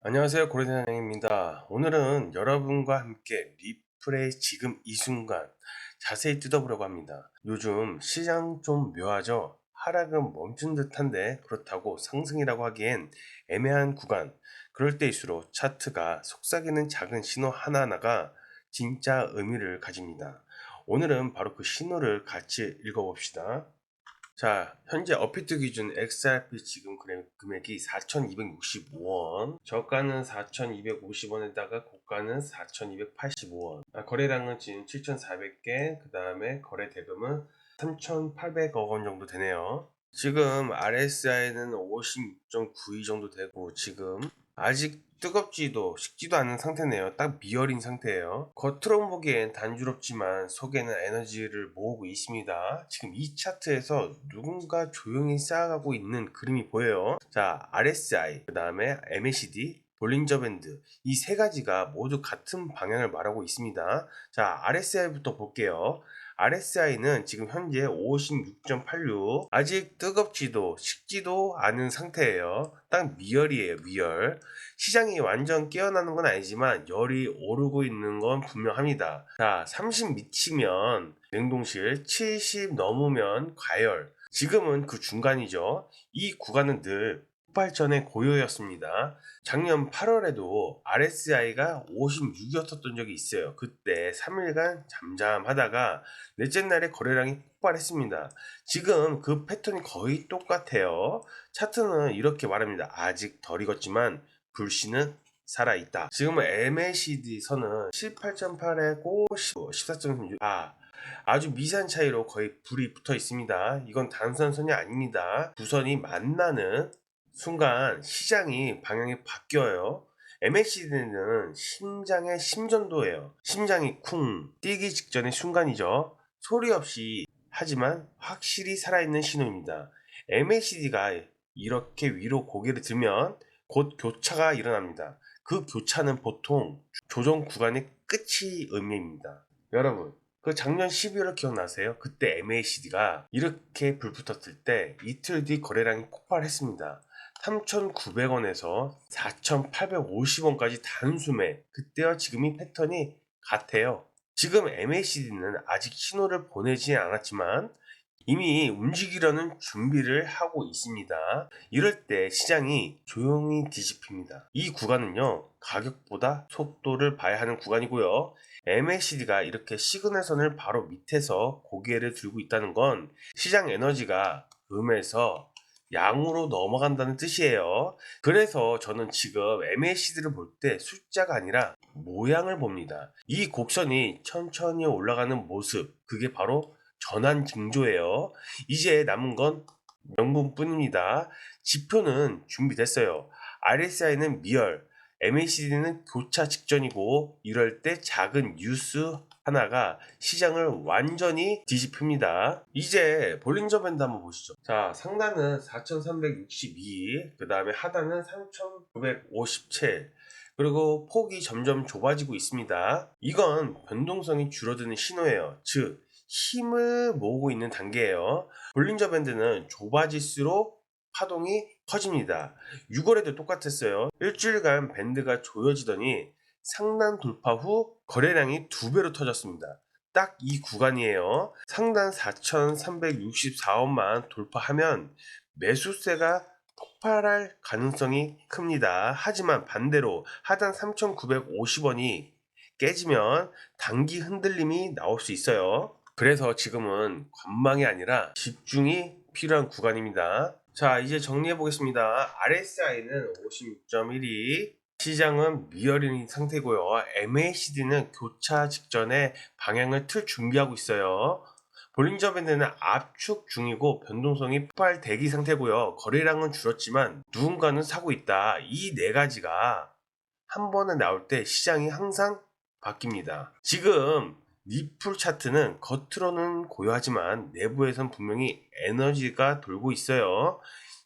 안녕하세요, 고래사장입니다. 오늘은 여러분과 함께 리플의 지금 이 순간 자세히 뜯어보려고 합니다. 요즘 시장 좀 묘하죠? 하락은 멈춘 듯한데 그렇다고 상승이라고 하기엔 애매한 구간. 그럴 때일수록 차트가 속삭이는 작은 신호 하나하나가 진짜 의미를 가집니다. 오늘은 바로 그 신호를 같이 읽어봅시다. 자, 현재 업비트 기준 XRP 지금 금액이 4,265원, 저가는 4,250원에다가 고가는 4,285원, 거래량은 지금 7,400개, 그 다음에 거래 대금은 3,800억 원 정도 되네요. 지금 RSI는 56.92 정도 되고, 지금 아직 뜨겁지도 식지도 않은 상태네요. 딱 미열인 상태예요. 겉으로 보기엔 단조롭지만 속에는 에너지를 모으고 있습니다. 지금 이 차트에서 누군가 조용히 쌓아가고 있는 그림이 보여요. 자, RSI, 그 다음에 MACD, 볼린저 밴드, 이 세 가지가 모두 같은 방향을 말하고 있습니다. 자, RSI부터 볼게요. RSI는 지금 현재 56.86, 아직 뜨겁지도 식지도 않은 상태예요. 딱 미열이에요, 미열. 시장이 완전 깨어나는 건 아니지만 열이 오르고 있는 건 분명합니다. 자, 30 미치면 냉동실, 70 넘으면 과열. 지금은 그 중간이죠. 이 구간은 늘 폭발 전의 고요였습니다. 작년 8월에도 RSI가 56이었던 적이 있어요. 그때 3일간 잠잠하다가 넷째 날에 거래량이 폭발했습니다. 지금 그 패턴이 거의 똑같아요. 차트는 이렇게 말합니다. 아직 덜 익었지만 불씨는 살아있다. 지금은 MACD 선은 18.8하고 14.6, 아주 미세한 차이로 거의 불이 붙어 있습니다. 이건 단순선이 아닙니다. 두 선이 만나는 순간 시장이 방향이 바뀌어요. MACD는 심장의 심전도예요. 심장이 쿵 뛰기 직전의 순간이죠. 소리 없이 하지만 확실히 살아있는 신호입니다. MACD가 이렇게 위로 고개를 들면 곧 교차가 일어납니다. 그 교차는 보통 조정 구간의 끝이 의미입니다. 여러분, 그 작년 12월 기억나세요? 그때 MACD가 이렇게 불붙었을 때 이틀 뒤 거래량이 폭발했습니다. 3,900원에서 4,850원까지 단숨에, 그때와 지금이 패턴이 같아요. 지금 MACD는 아직 신호를 보내지 않았지만 이미 움직이려는 준비를 하고 있습니다. 이럴 때 시장이 조용히 뒤집힙니다. 이 구간은요, 가격보다 속도를 봐야 하는 구간이고요. MACD가 이렇게 시그널선을 바로 밑에서 고개를 들고 있다는 건 시장 에너지가 음에서 양으로 넘어간다는 뜻이에요. 그래서 저는 지금 MACD를 볼 때 숫자가 아니라 모양을 봅니다. 이 곡선이 천천히 올라가는 모습, 그게 바로 전환 징조예요. 이제 남은 건 명분뿐입니다. 지표는 준비됐어요. RSI는 미열, MACD는 교차 직전이고, 이럴 때 작은 뉴스 하나가 시장을 완전히 뒤집힙니다. 이제 볼린저 밴드 한번 보시죠. 자, 상단은 4362, 그 다음에 하단은 3957, 그리고 폭이 점점 좁아지고 있습니다. 이건 변동성이 줄어드는 신호예요. 즉, 힘을 모으고 있는 단계예요. 볼린저 밴드는 좁아질수록 파동이 커집니다. 6월에도 똑같았어요. 일주일간 밴드가 조여지더니 상단 돌파 후 거래량이 2배로 터졌습니다. 딱 이 구간이에요. 상단 4,364원만 돌파하면 매수세가 폭발할 가능성이 큽니다. 하지만 반대로 하단 3,950원이 깨지면 단기 흔들림이 나올 수 있어요. 그래서 지금은 관망이 아니라 집중이 필요한 구간입니다. 자, 이제 정리해 보겠습니다. RSI는 56.12, 시장은 미열인 상태고요. MACD는 교차 직전에 방향을 틀 준비하고 있어요. 볼린저 밴드는 압축 중이고 변동성이 폭발 대기 상태고요. 거래량은 줄었지만 누군가는 사고 있다. 이 네 가지가 한 번에 나올 때 시장이 항상 바뀝니다. 지금 리플 차트는 겉으로는 고요하지만 내부에선 분명히 에너지가 돌고 있어요.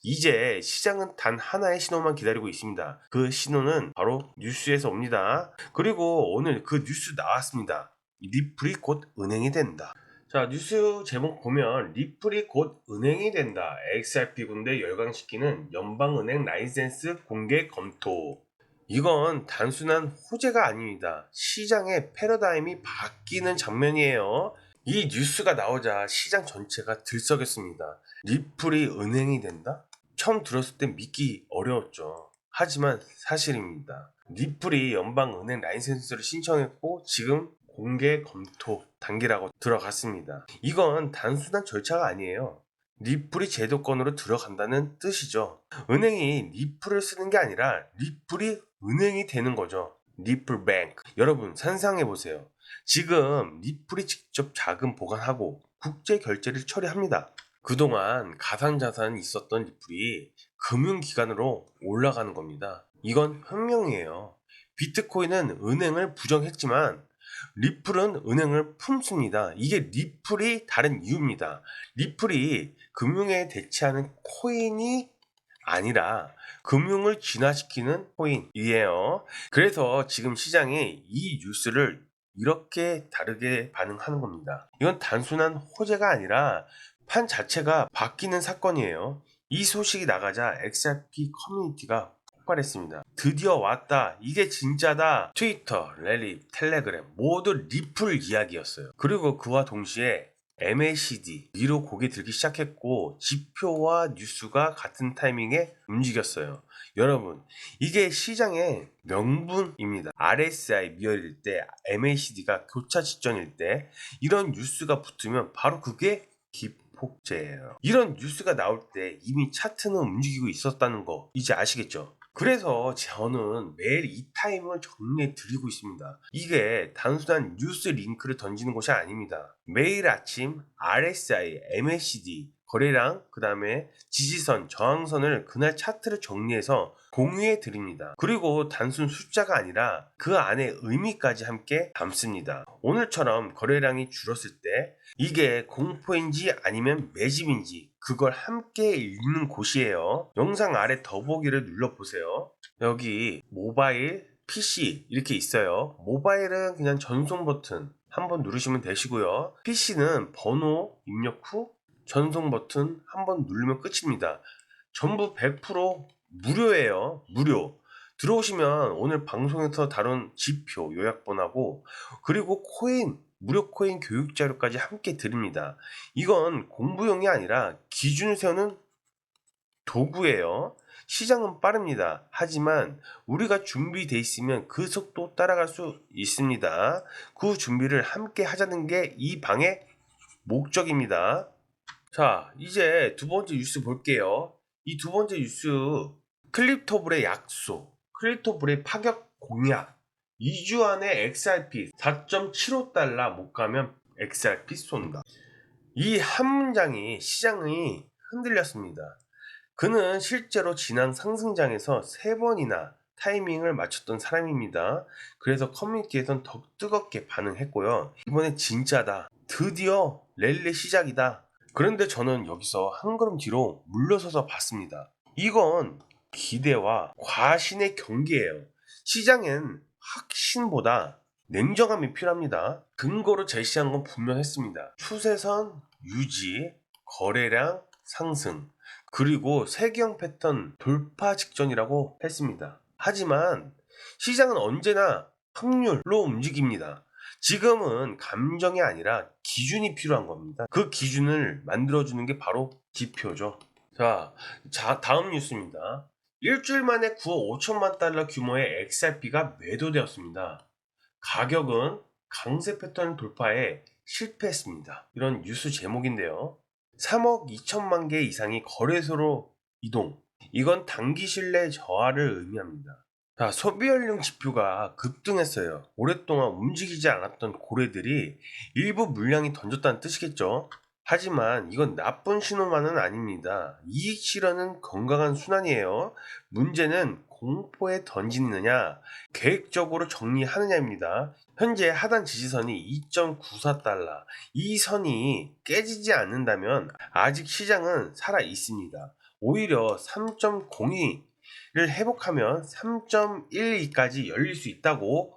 이제 시장은 단 하나의 신호만 기다리고 있습니다. 그 신호는 바로 뉴스에서 옵니다. 그리고 오늘 그 뉴스 나왔습니다. 리플이 곧 은행이 된다. 자, 뉴스 제목 보면 리플이 곧 은행이 된다. XRP 군대 열강시키는 연방은행 라이센스 공개 검토. 이건 단순한 호재가 아닙니다. 시장의 패러다임이 바뀌는 장면이에요. 이 뉴스가 나오자 시장 전체가 들썩였습니다. 리플이 은행이 된다? 처음 들었을 땐 믿기 어려웠죠. 하지만 사실입니다. 리플이 연방은행 라이센스를 신청했고 지금 공개 검토 단계라고 들어갔습니다. 이건 단순한 절차가 아니에요. 리플이 제도권으로 들어간다는 뜻이죠. 은행이 리플을 쓰는 게 아니라 리플이 은행이 되는 거죠. 리플뱅크. 여러분 상상해 보세요. 지금 리플이 직접 자금 보관하고 국제 결제를 처리합니다. 그동안 가상자산이 있었던 리플이 금융기관으로 올라가는 겁니다. 이건 혁명이에요. 비트코인은 은행을 부정했지만 리플은 은행을 품습니다. 이게 리플이 다른 이유입니다. 리플이 금융에 대체하는 코인이 아니라 금융을 진화시키는 코인이에요. 그래서 지금 시장이 이 뉴스를 이렇게 다르게 반응하는 겁니다. 이건 단순한 호재가 아니라 판 자체가 바뀌는 사건이에요. 이 소식이 나가자 XRP 커뮤니티가 폭발했습니다. 드디어 왔다. 이게 진짜다. 트위터, 랠리, 텔레그램 모두 리플 이야기였어요. 그리고 그와 동시에 MACD 위로 고개 들기 시작했고 지표와 뉴스가 같은 타이밍에 움직였어요. 여러분 이게 시장의 명분입니다. RSI 미열일 때 MACD가 교차 직전일 때 이런 뉴스가 붙으면 바로 그게 기폭제예요. 이런 뉴스가 나올 때 이미 차트는 움직이고 있었다는 거 이제 아시겠죠? 그래서 저는 매일 이 타임을 정리해 드리고 있습니다. 이게 단순한 뉴스 링크를 던지는 것이 아닙니다. 매일 아침 RSI, MACD, 거래량, 그 다음에 지지선, 저항선을 그날 차트를 정리해서 공유해 드립니다. 그리고 단순 숫자가 아니라 그 안에 의미까지 함께 담습니다. 오늘처럼 거래량이 줄었을 때 이게 공포인지 아니면 매집인지 그걸 함께 읽는 곳이에요. 영상 아래 더보기를 눌러보세요. 여기 모바일, PC 이렇게 있어요. 모바일은 그냥 전송 버튼 한번 누르시면 되시고요. PC는 번호 입력 후 전송 버튼 한번 누르면 끝입니다. 전부 100% 무료예요. 무료. 들어오시면 오늘 방송에서 다룬 지표 요약본하고 그리고 코인 무료 코인 교육 자료까지 함께 드립니다. 이건 공부용이 아니라 기준을 세우는 도구예요. 시장은 빠릅니다. 하지만 우리가 준비되어 있으면 그 속도 따라갈 수 있습니다. 그 준비를 함께 하자는 게 이 방의 목적입니다. 자, 이제 두 번째 뉴스 볼게요. 이 두 번째 뉴스 클립토블의 약속, 클립토블의 파격 공약. 2주 안에 XRP 4.75달러 못 가면 XRP 쏜다. 이 한 문장이 시장이 흔들렸습니다. 그는 실제로 지난 상승장에서 3번이나 타이밍을 맞췄던 사람입니다. 그래서 커뮤니티에선 더 뜨겁게 반응했고요. 이번에 진짜다. 드디어 랠리 시작이다. 그런데 저는 여기서 한 걸음 뒤로 물러서서 봤습니다. 이건 기대와 과신의 경계예요. 시장엔 확신보다 냉정함이 필요합니다. 근거로 제시한 건 분명했습니다. 추세선 유지, 거래량 상승, 그리고 세기형 패턴 돌파 직전이라고 했습니다. 하지만 시장은 언제나 확률로 움직입니다. 지금은 감정이 아니라 기준이 필요한 겁니다. 그 기준을 만들어주는 게 바로 지표죠. 자, 다음 뉴스입니다. 일주일 만에 9억 5천만 달러 규모의 XRP가 매도되었습니다. 가격은 강세 패턴 돌파에 실패했습니다. 이런 뉴스 제목인데요. 3억 2천만 개 이상이 거래소로 이동. 이건 단기 신뢰 저하를 의미합니다. 자, 소비연령 지표가 급등했어요. 오랫동안 움직이지 않았던 고래들이 일부 물량이 던졌다는 뜻이겠죠. 하지만 이건 나쁜 신호만은 아닙니다. 이익 실현은 건강한 순환이에요. 문제는 공포에 던지느냐, 계획적으로 정리하느냐입니다. 현재 하단 지지선이 2.94달러. 이 선이 깨지지 않는다면 아직 시장은 살아 있습니다. 오히려 3.02를 회복하면 3.12까지 열릴 수 있다고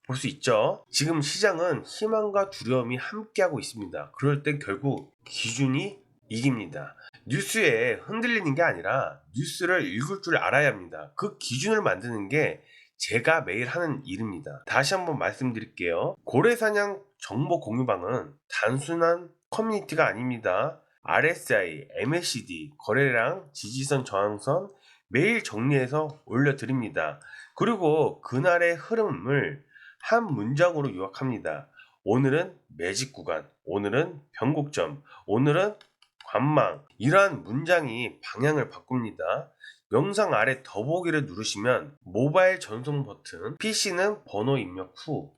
볼 수 있죠. 지금 시장은 희망과 두려움이 함께하고 있습니다. 그럴 땐 결국 기준이 이깁니다. 뉴스에 흔들리는 게 아니라 뉴스를 읽을 줄 알아야 합니다. 그 기준을 만드는 게 제가 매일 하는 일입니다. 다시 한번 말씀드릴게요. 고래사냥 정보 공유방은 단순한 커뮤니티가 아닙니다. RSI, MACD, 거래량, 지지선, 저항선 매일 정리해서 올려드립니다. 그리고 그날의 흐름을 한 문장으로 요약합니다. 오늘은 매직 구간, 오늘은 변곡점, 오늘은 관망. 이러한 문장이 방향을 바꿉니다. 영상 아래 더보기를 누르시면 모바일 전송 버튼, PC는 번호 입력 후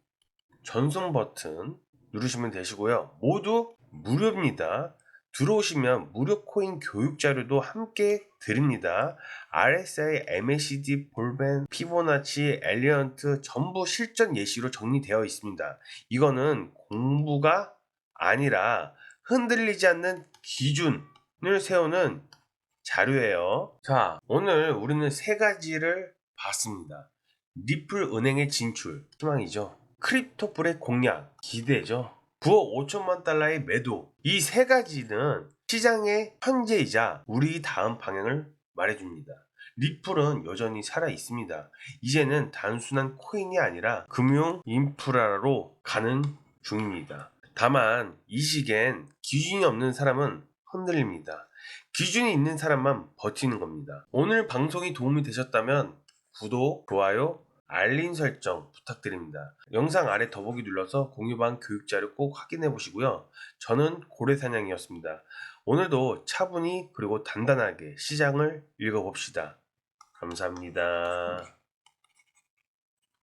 전송 버튼 누르시면 되시고요. 모두 무료입니다. 들어오시면 무료 코인 교육 자료도 함께 드립니다. RSI, MACD, 볼벤, 피보나치, 엘리언트 전부 실전 예시로 정리되어 있습니다. 이거는 공부가 아니라 흔들리지 않는 기준을 세우는 자료예요. 자, 오늘 우리는 세 가지를 봤습니다. 리플 은행의 진출, 희망이죠. 크립토불의 공략, 기대죠. 부업 5천만 달러의 매도. 이 세 가지는 시장의 현재이자 우리 다음 방향을 말해줍니다. 리플은 여전히 살아 있습니다. 이제는 단순한 코인이 아니라 금융 인프라로 가는 중입니다. 다만 이 시기엔 기준이 없는 사람은 흔들립니다. 기준이 있는 사람만 버티는 겁니다. 오늘 방송이 도움이 되셨다면 구독, 좋아요, 알림 설정 부탁드립니다. 영상 아래 더보기 눌러서 공유방 교육자료 꼭 확인해 보시고요. 저는 고래사냥이었습니다. 오늘도 차분히 그리고 단단하게 시장을 읽어봅시다. 감사합니다.